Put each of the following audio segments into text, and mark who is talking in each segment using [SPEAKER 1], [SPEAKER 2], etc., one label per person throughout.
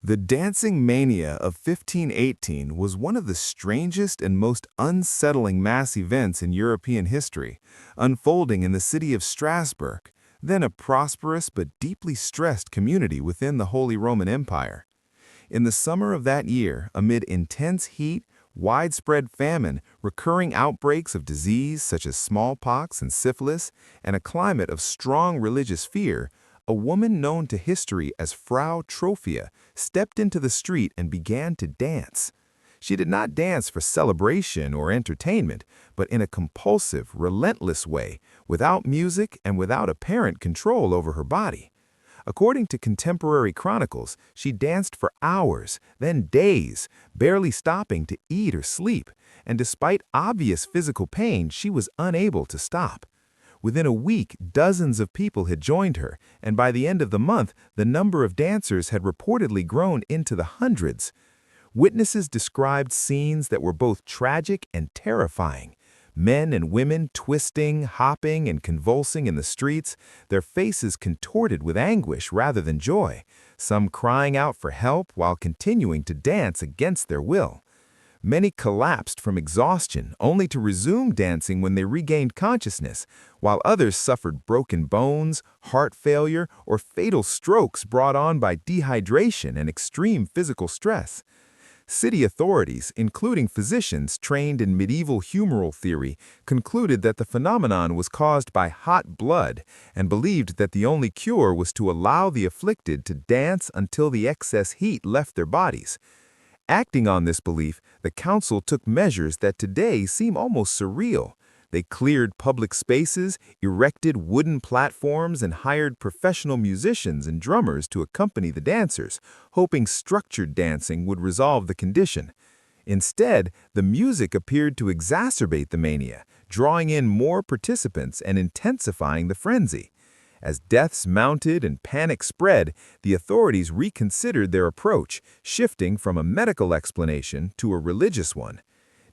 [SPEAKER 1] The Dancing Mania of 1518 was one of the strangest and most unsettling mass events in European history, unfolding in the city of Strasbourg, then a prosperous but deeply stressed community within the Holy Roman Empire. In the summer of that year, amid intense heat, widespread famine, recurring outbreaks of disease such as smallpox and syphilis, and a climate of strong religious fear, a woman known to history as Frau Trophia stepped into the street and began to dance. She did not dance for celebration or entertainment, but in a compulsive, relentless way, without music and without apparent control over her body. According to contemporary chronicles, she danced for hours, then days, barely stopping to eat or sleep, and despite obvious physical pain, she was unable to stop. Within a week, dozens of people had joined her, and by the end of the month, the number of dancers had reportedly grown into the hundreds. Witnesses described scenes that were both tragic and terrifying. Men and women twisting, hopping, and convulsing in the streets, their faces contorted with anguish rather than joy, some crying out for help while continuing to dance against their will. Many collapsed from exhaustion, only to resume dancing when they regained consciousness, while others suffered broken bones, heart failure, or fatal strokes brought on by dehydration and extreme physical stress. City authorities, including physicians trained in medieval humoral theory, concluded that the phenomenon was caused by hot blood and believed that the only cure was to allow the afflicted to dance until the excess heat left their bodies. Acting on this belief, the council took measures that today seem almost surreal. They cleared public spaces, erected wooden platforms, and hired professional musicians and drummers to accompany the dancers, hoping structured dancing would resolve the condition. Instead, the music appeared to exacerbate the mania, drawing in more participants and intensifying the frenzy. As deaths mounted and panic spread, the authorities reconsidered their approach, shifting from a medical explanation to a religious one.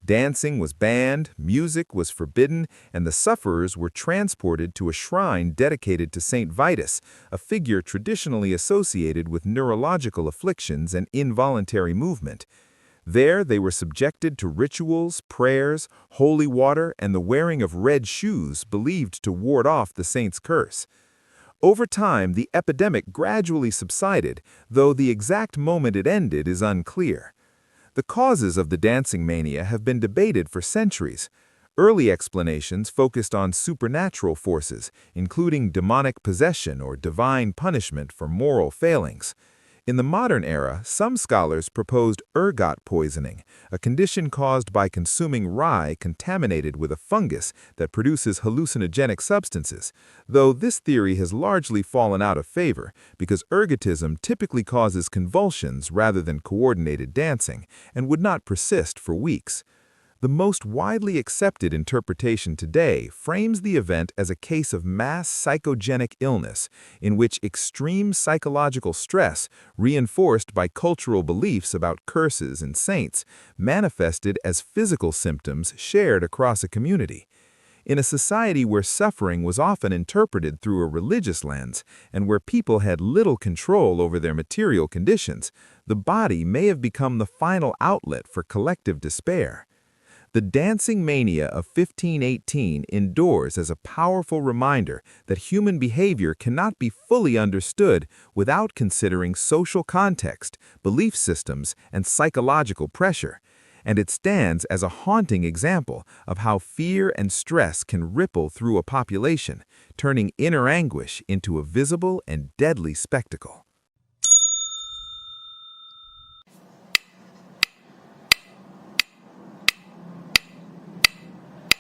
[SPEAKER 1] Dancing was banned, music was forbidden, and the sufferers were transported to a shrine dedicated to Saint Vitus, a figure traditionally associated with neurological afflictions and involuntary movement. There they were subjected to rituals, prayers, holy water, and the wearing of red shoes believed to ward off the saint's curse. Over time, the epidemic gradually subsided, though the exact moment it ended is unclear. The causes of the dancing mania have been debated for centuries. Early explanations focused on supernatural forces, including demonic possession or divine punishment for moral failings. In the modern era, some scholars proposed ergot poisoning, a condition caused by consuming rye contaminated with a fungus that produces hallucinogenic substances, though this theory has largely fallen out of favor because ergotism typically causes convulsions rather than coordinated dancing and would not persist for weeks. The most widely accepted interpretation today frames the event as a case of mass psychogenic illness, in which extreme psychological stress, reinforced by cultural beliefs about curses and saints, manifested as physical symptoms shared across a community. In a society where suffering was often interpreted through a religious lens and where people had little control over their material conditions, the body may have become the final outlet for collective despair. The dancing mania of 1518 endures as a powerful reminder that human behavior cannot be fully understood without considering social context, belief systems, and psychological pressure, and it stands as a haunting example of how fear and stress can ripple through a population, turning inner anguish into a visible and deadly spectacle.